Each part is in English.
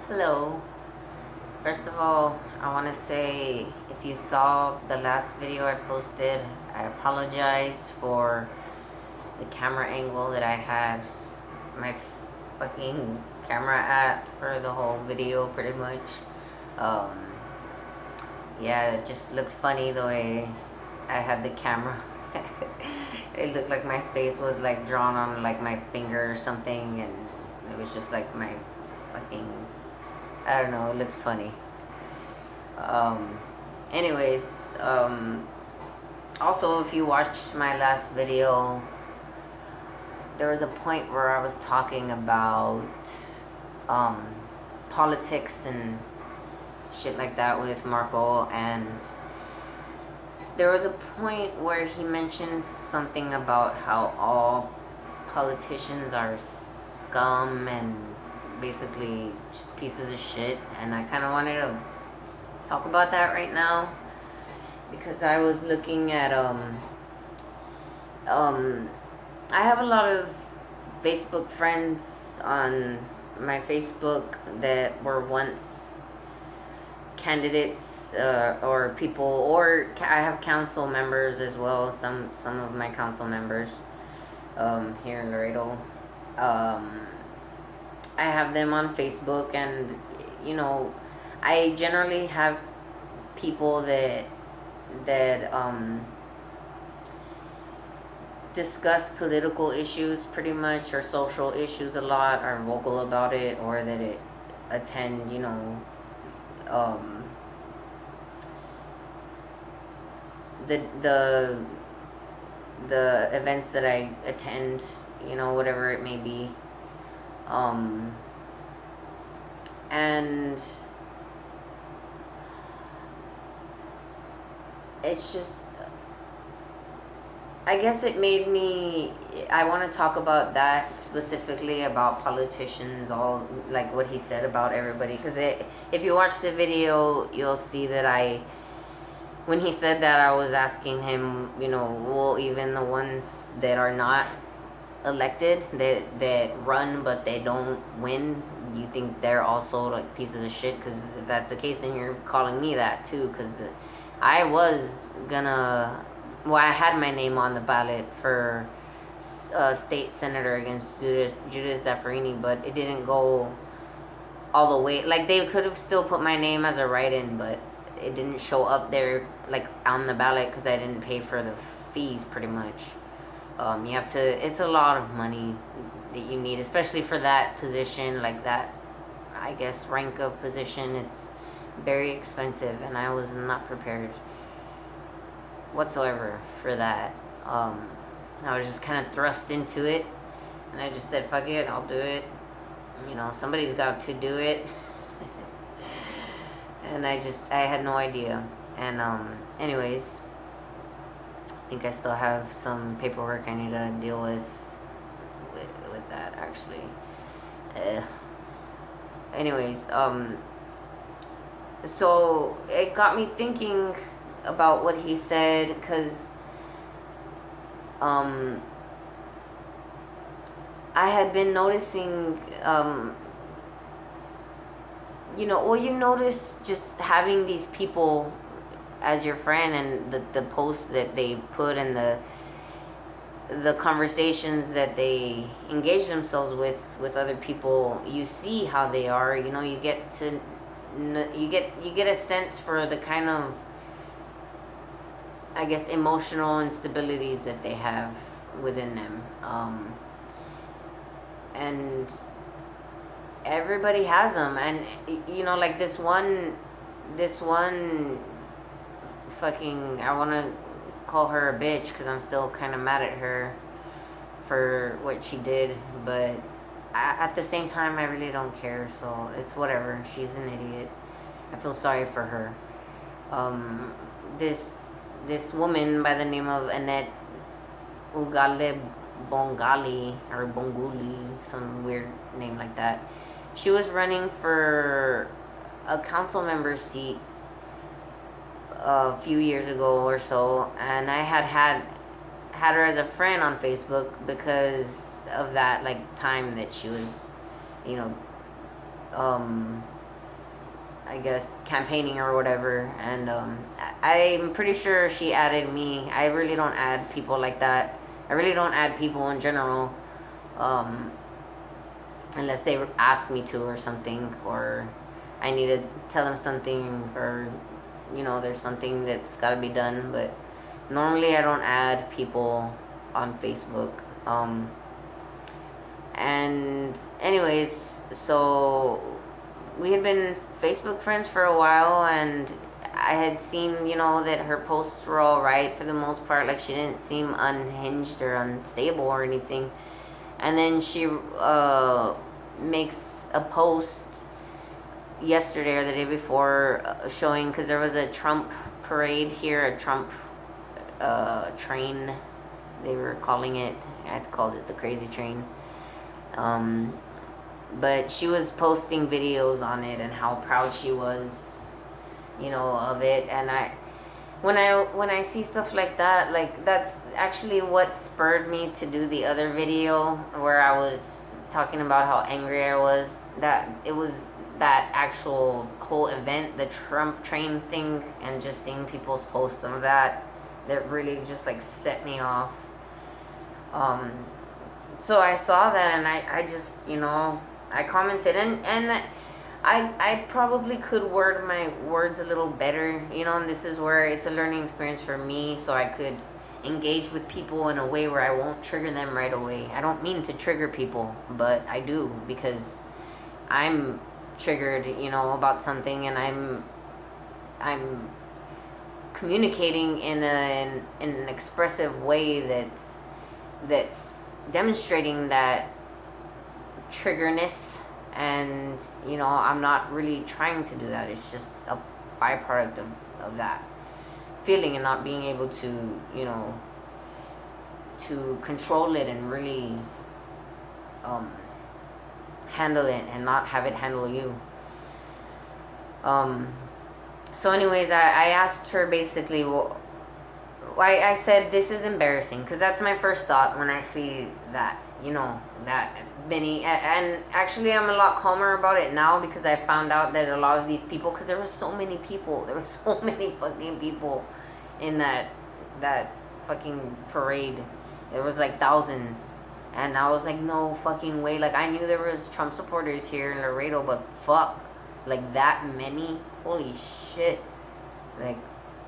Hello. First of all, I want to say if you saw the last video I posted, I apologize for the camera angle that I had my fucking camera at for the whole video, pretty much. Um, yeah, it just looked funny the way I had the camera. It looked like my face was like drawn on like my finger or something, and it was just like my fucking, I don't know, it looked funny. Um, anyways, also, if you watched my last video, there was a point where I was talking about um, politics and shit like that with Marco, and there was a point where he mentioned something about how all politicians are scum and basically just pieces of shit, and I kind of wanted to talk about that right now because I was looking at I have a lot of Facebook friends on my Facebook that were once candidates or people, or I have council members as well. Some of my council members here in Laredo. I have them on Facebook, and I generally have people that discuss political issues pretty much, or social issues a lot, are vocal about it, or that it attend um, the the events that I attend, whatever it may be, and it's just, I guess it made me. I want to talk about that specifically, about politicians, all like what he said about everybody. Because if you watch the video, you'll see that when he said that, I was asking him, well, even the ones that are not elected, that run but they don't win, you think they're also like pieces of shit? Because if that's the case, then you're calling me that too. Because I was gonna, well, I had my name on the ballot for state senator against Judith Zaffarini, but it didn't go all the way. Like, they could have still put my name as a write-in, but it didn't show up there like on the ballot because I didn't pay for the fees, pretty much. You have to. It's a lot of money that you need, especially for that position, like that, I guess, rank of position. It's very expensive, and I was not prepared whatsoever for that. I was just kind of thrust into it, and I just said, "Fuck it, I'll do it." Somebody's got to do it, and I had no idea. And anyways, I think I still have some paperwork I need to deal with that, actually. Anyways, so it got me thinking about what he said, because I had been noticing, you notice just having these people as your friend, and the posts that they put, and the conversations that they engage themselves with other people. You see how they are. You get to you get a sense for the kind of, I guess, emotional instabilities that they have within them, and everybody has them. And like this one fucking, I want to call her a bitch because I'm still kind of mad at her for what she did, but at the same time, I really don't care, so it's whatever. She's an idiot. I feel sorry for her. This woman by the name of Annette Ugalde Bongali, or Bonguli, some weird name like that. She was running for a council member seat a few years ago or so, and I had her as a friend on Facebook because of that, like, time that she was, I guess, campaigning or whatever. And I'm pretty sure she added me. I really don't add people like that. I really don't add people in general, um, unless they ask me to or something, or I need to tell them something, or there's something that's got to be done. But normally I don't add people on Facebook. And anyways, so we had been Facebook friends for a while, and I had seen, that her posts were all right for the most part. Like, she didn't seem unhinged or unstable or anything. And then she makes a post yesterday or the day before, showing, because there was a Trump parade here, a Trump train, they were calling it. I called it the crazy train. But she was posting videos on it and how proud she was, of it. And when I see stuff like that, like, that's actually what spurred me to do the other video where I was talking about how angry I was. That it was that actual whole event, the Trump train thing, and just seeing people's posts of that really just like set me off. So I saw that, and I just, I commented, and I probably could word my words a little better, and this is where it's a learning experience for me, so I could engage with people in a way where I won't trigger them right away. I don't mean to trigger people, but I do, because I'm triggered, about something, and I'm communicating in an expressive way that's demonstrating that triggerness, and I'm not really trying to do that. It's just a byproduct of that feeling, and not being able to to control it and really handle it, and not have it handle you. So anyways, I asked her basically, well, I said, this is embarrassing, because that's my first thought when I see that, that many, and actually I'm a lot calmer about it now, because I found out that a lot of these people, because there were so many fucking people in that fucking parade. There was like thousands, and I was like, no fucking way. Like, I knew there was Trump supporters here in Laredo, but fuck, like, that many? Holy shit. Like,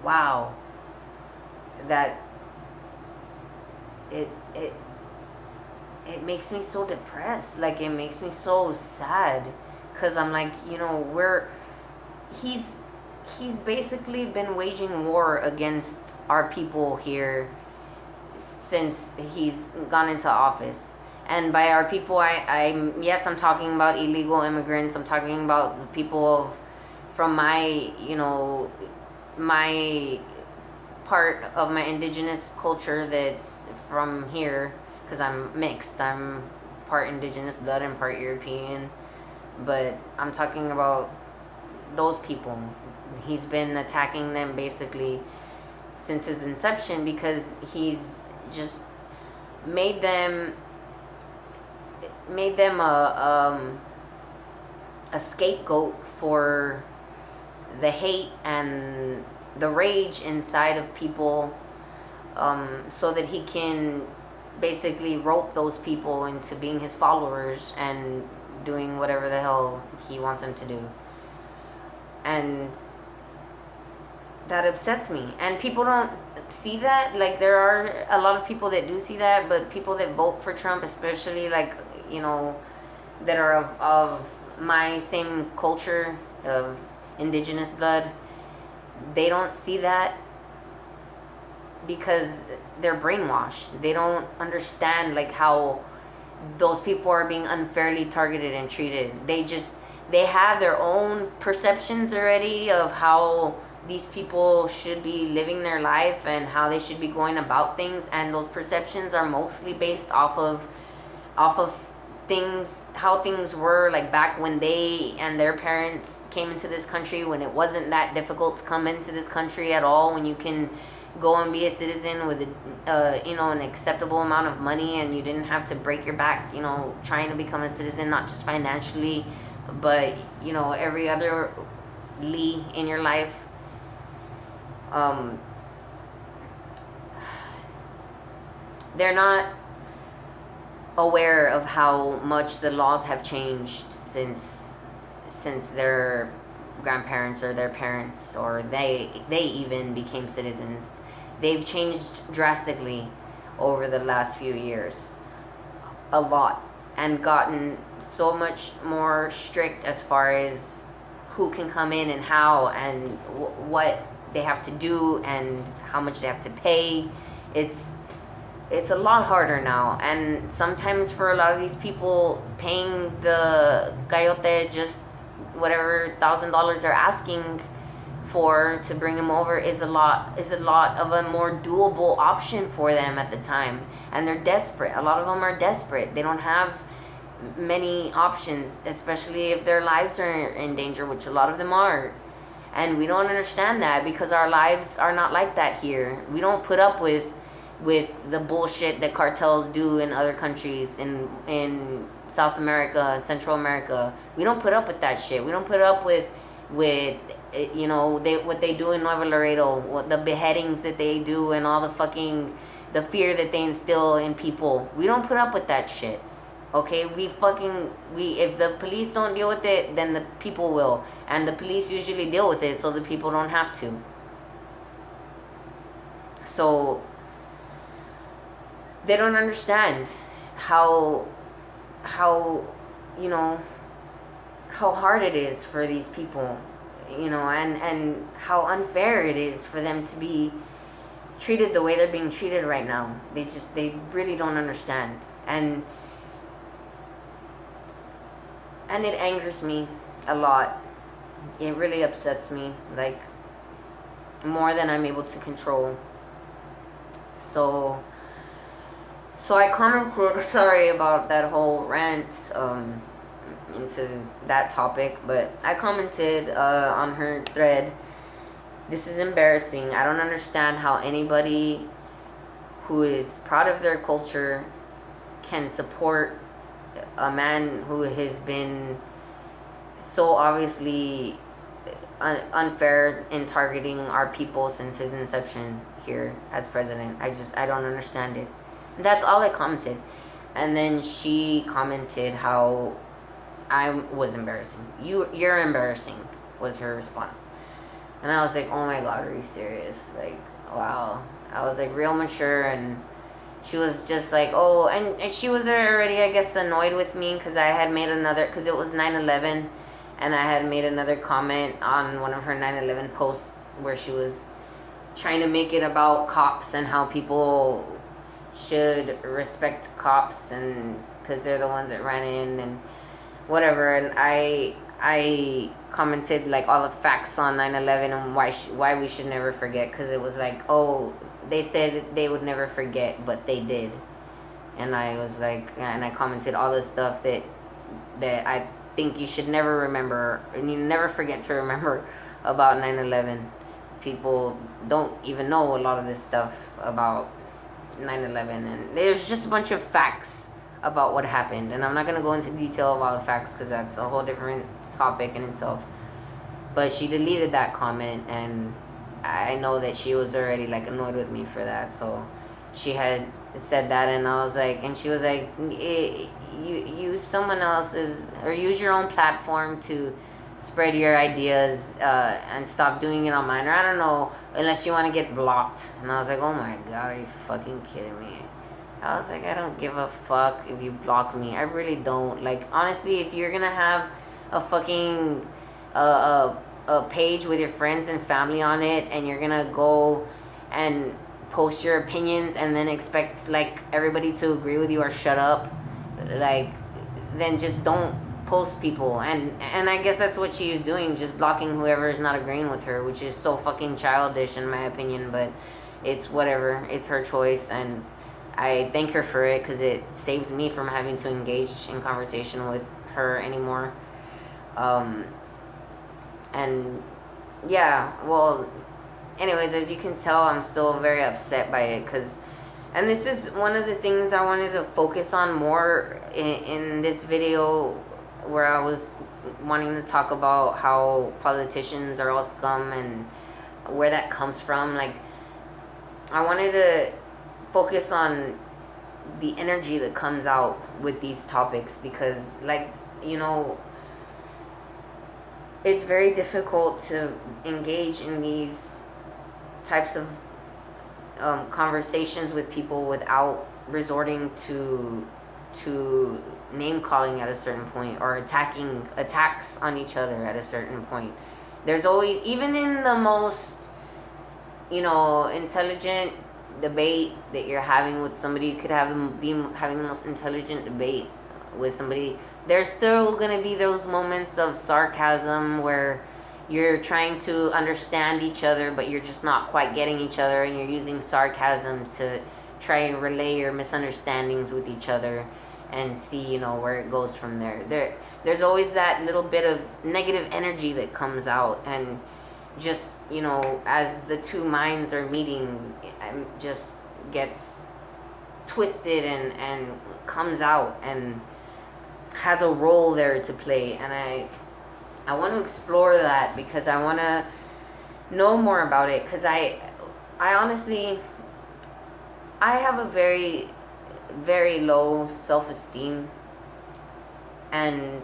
wow. That it makes me so depressed. Like, it makes me so sad, because I'm like, he's basically been waging war against our people here since he's gone into office. And by our people, I'm talking about illegal immigrants. I'm talking about the people from my my part of my indigenous culture that's from here, because I'm mixed. I'm part indigenous blood and part European. But I'm talking about those people. He's been attacking them basically since his inception, because he's just made them a scapegoat for the hate and the rage inside of people, so that he can basically rope those people into being his followers and doing whatever the hell he wants them to do. And that upsets me. And people don't see that. Like, there are a lot of people that do see that, but people that vote for Trump, especially, like, that are of my same culture, of indigenous blood, they don't see that, because they're brainwashed. They don't understand, like, how those people are being unfairly targeted and treated. They have their own perceptions already of how these people should be living their life and how they should be going about things, and those perceptions are mostly based off of things, how things were, like, back when they and their parents came into this country, when it wasn't that difficult to come into this country at all, when you can go and be a citizen with an acceptable amount of money, and you didn't have to break your back, trying to become a citizen, not just financially, but every other Lee in your life, they're not aware of how much the laws have changed since their grandparents or their parents or they even became citizens. They've changed drastically over the last few years, a lot, and gotten so much more strict as far as who can come in and how and what they have to do and how much they have to pay. It's a lot harder now, and sometimes for a lot of these people, paying the coyote just whatever $1,000 they're asking for to bring them over is a lot of a more doable option for them at the time, and they're desperate. A lot of them are desperate. They don't have many options, especially if their lives are in danger, which a lot of them are. And we don't understand that because our lives are not like that here. We don't put up with the bullshit that cartels do in other countries in South America, Central America. We don't put up with that shit. We don't put up with you know, what they do in Nuevo Laredo, what the beheadings that they do, and all the fear that they instill in people. We don't put up with that shit. Okay, we if the police don't deal with it, then the people will, and the police usually deal with it so the people don't have to. So they don't understand how you know, how hard it is for these people, you know, and how unfair it is for them to be treated the way they're being treated right now. They really don't understand. And it angers me a lot. It really upsets me, like, more than I'm able to control. So I commented, sorry about that whole rant into that topic, but I commented on her thread, "This is embarrassing. I don't understand how anybody who is proud of their culture can support a man who has been so obviously unfair in targeting our people since his inception here as president. I don't understand it." And that's all I commented. And then she commented how I was embarrassing. You're embarrassing, was her response. And I was like, oh my God, are you serious? Like, wow. I was like real mature, and she was just like, oh, and she was already, I guess, annoyed with me because I had made because it was 9/11, and I had made another comment on one of her 9/11 posts where she was trying to make it about cops and how people should respect cops, and because they're the ones that ran in and whatever. And I commented like all the facts on 9/11 and why we should never forget, because it was like, oh, they said they would never forget, but they did. And I was like, and I commented all the stuff that I think you should never remember, and you never forget to remember about 9/11. People don't even know a lot of this stuff about 9/11, and there's just a bunch of facts about what happened, and I'm not gonna go into detail of all the facts because that's a whole different topic in itself. But she deleted that comment, and I know that she was already like annoyed with me for that. So she had said that, and I was like, and she was like, use someone else's, or use your own platform to spread your ideas, and stop doing it on mine, or I don't know, unless you want to get blocked. And I was like, oh my God, are you fucking kidding me? I was like, I don't give a fuck if you block me. I really don't. Like, honestly, if you're gonna have a fucking a page with your friends and family on it, and you're gonna go and post your opinions and then expect like everybody to agree with you or shut up, like, then just don't post people. And I guess that's what she was doing, just blocking whoever is not agreeing with her, which is so fucking childish in my opinion. But it's whatever, it's her choice, and I thank her for it because it saves me from having to engage in conversation with her anymore. And yeah, well, anyways, as you can tell, I'm still very upset by it, and this is one of the things I wanted to focus on more in this video, where I was wanting to talk about how politicians are all scum and where that comes from. Like, I wanted to focus on the energy that comes out with these topics because, like, you know, it's very difficult to engage in these types of conversations with people without resorting to name calling at a certain point or attacks on each other at a certain point. There's always, even in the most, you know, intelligent debate that you're having with somebody, you could have them be having the most intelligent debate with somebody, there's still going to be those moments of sarcasm where you're trying to understand each other but you're just not quite getting each other, and you're using sarcasm to try and relay your misunderstandings with each other and see, you know, where it goes from there's always that little bit of negative energy that comes out, and just, you know, as the two minds are meeting, just gets twisted and comes out and has a role there to play. And I want to explore that because I want to know more about it, because I honestly, I have a very, very low self-esteem, and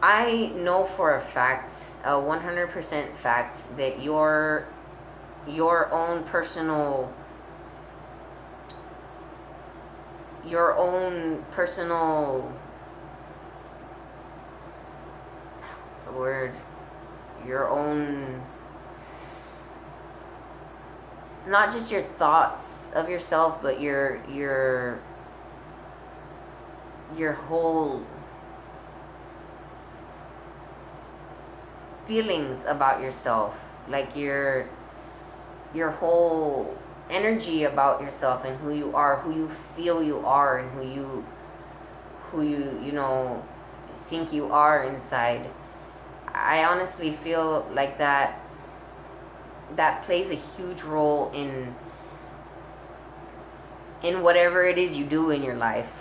I know for a fact, a 100% fact, that your own personal what's the word, your own, not just your thoughts of yourself, but your whole feelings about yourself, like your whole energy about yourself and who you are, who you feel you are, and who you know, think you are inside. I honestly feel like that plays a huge role in whatever it is you do in your life,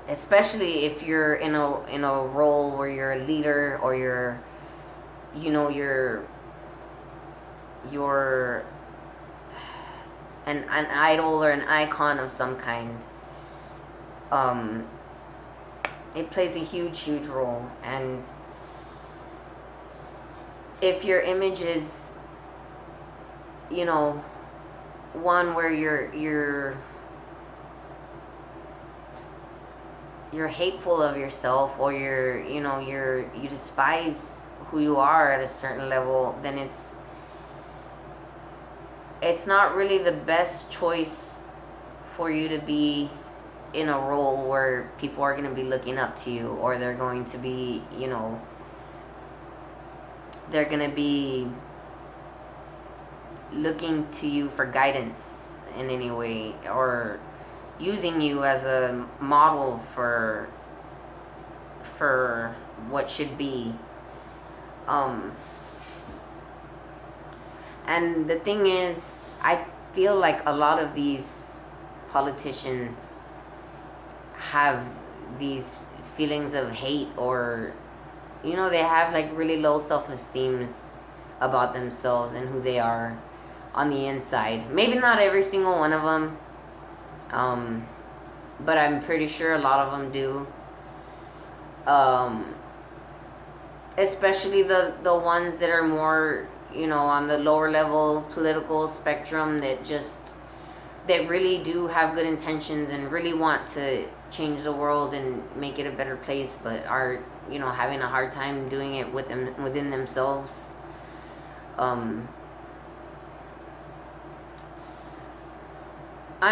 especially if you're in a role where you're a leader, or you're an idol or an icon of some kind. It plays a huge role. And if your image is, you know, one where you're hateful of yourself, or you despise who you are at a certain level, then it's not really the best choice for you to be in a role where people are going to be looking up to you, or they're going to be, you know, they're going to be looking to you for guidance in any way, or using you as a model for what should be. And the thing is, I feel like a lot of these politicians have these feelings of hate, or, you know, they have like really low self-esteems about themselves and who they are on the inside. Maybe not every single one of them, but I'm pretty sure a lot of them do. Especially the ones that are more, you know, on the lower level political spectrum, that really do have good intentions and really want to change the world and make it a better place, but are, you know, having a hard time doing it within themselves. I'm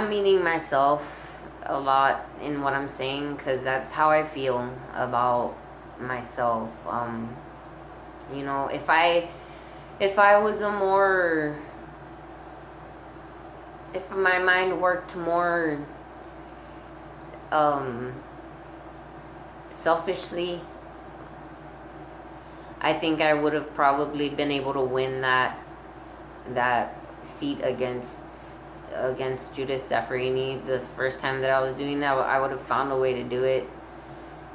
meaning myself a lot in what I'm saying, because that's how I feel about myself. You know, if I was if my mind worked more selfishly, I think I would have probably been able to win that seat against Judith Saffirini the first time that I was doing that. I would have found a way to do it,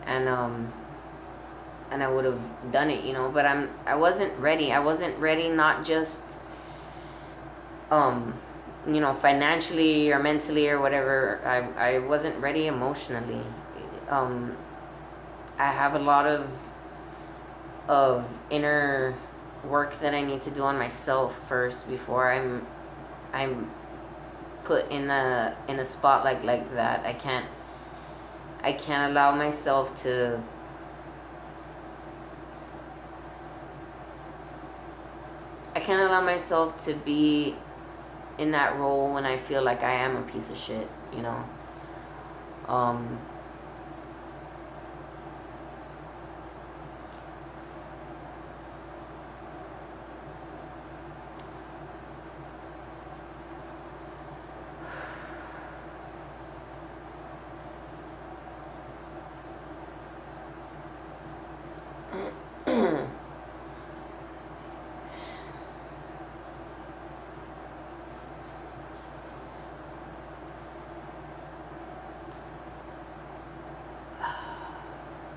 and I would have done it, but I wasn't ready. I wasn't ready, not just financially or mentally or whatever. I wasn't ready emotionally. I have a lot of inner work that I need to do on myself first before I'm put in a spotlight like that. I can't allow myself to be in that role when I feel like I am a piece of shit, Um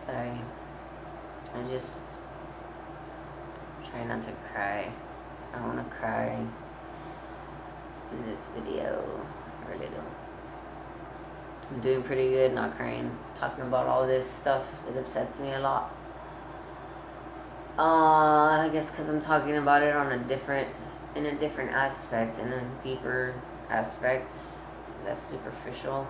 sorry. I just try not to cry. I don't want to cry in this video. I really don't. I'm doing pretty good not crying. Talking about all this stuff, it upsets me a lot. I guess because I'm talking about it in a different aspect, in a deeper aspect, less superficial.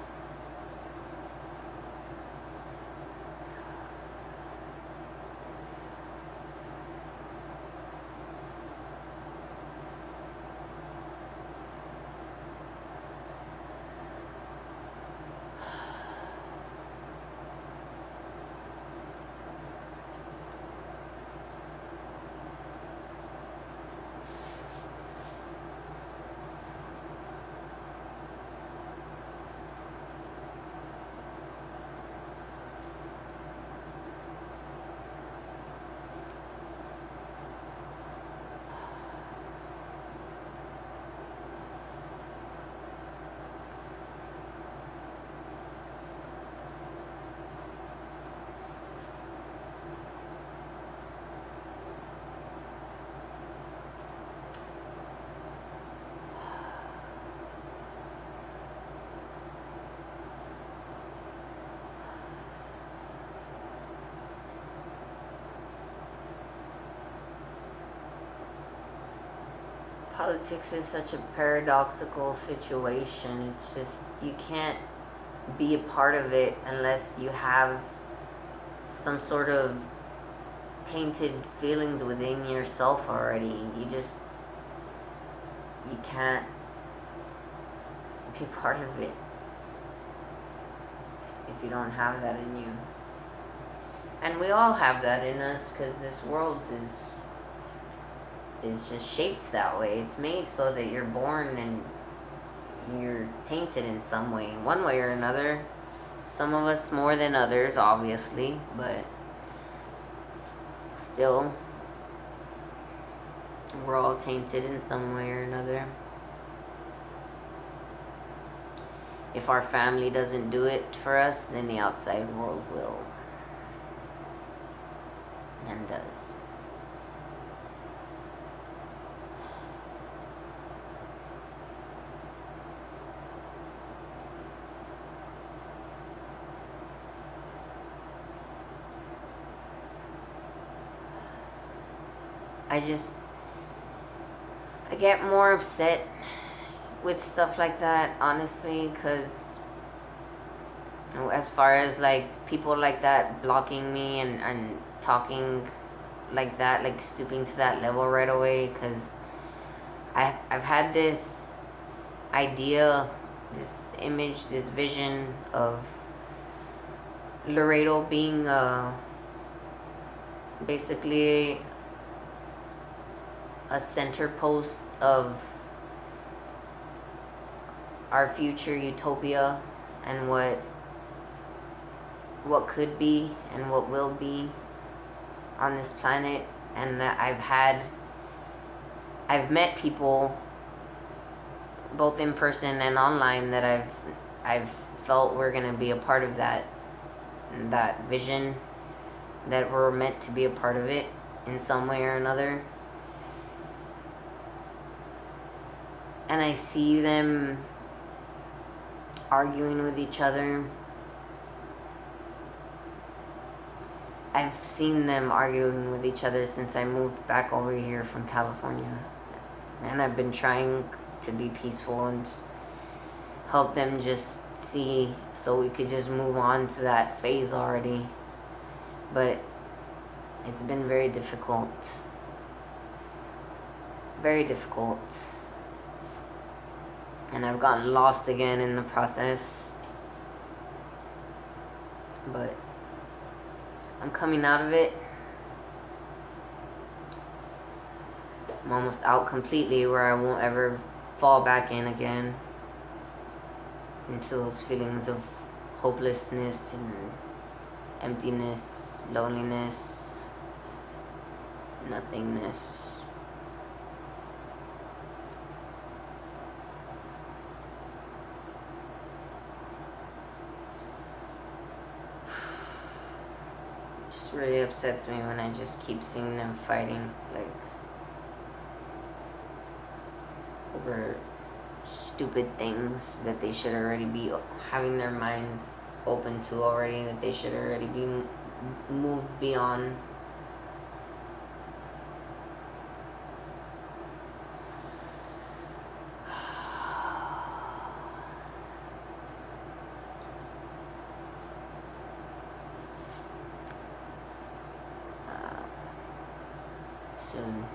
Politics is such a paradoxical situation. It's just, you can't be a part of it unless you have some sort of tainted feelings within yourself already. You can't be part of it if you don't have that in you. And we all have that in us, because this world is just shaped that way. It's made so that you're born and you're tainted in some way, one way or another. Some of us more than others, obviously, but still, we're all tainted in some way or another. If our family doesn't do it for us, then the outside world will, and does. I get more upset with stuff like that, honestly, because as far as like people like that blocking me and talking like that, like stooping to that level right away, because I've had this idea, this image, this vision of Laredo being basically a center post of our future utopia and what could be and what will be on this planet. And that I've met people both in person and online that I've felt were gonna be a part of that that vision, that we're meant to be a part of it in some way or another. And I see them arguing with each other. I've seen them arguing with each other since I moved back over here from California. And I've been trying to be peaceful and just help them just see so we could just move on to that phase already. But it's been very difficult. Very difficult. And I've gotten lost again in the process. But I'm coming out of it. I'm almost out completely where I won't ever fall back in again into those feelings of hopelessness and emptiness, loneliness, nothingness. It just really upsets me when I just keep seeing them fighting, like, over stupid things that they should already be having their minds open to already, that they should already be moved beyond. Soon.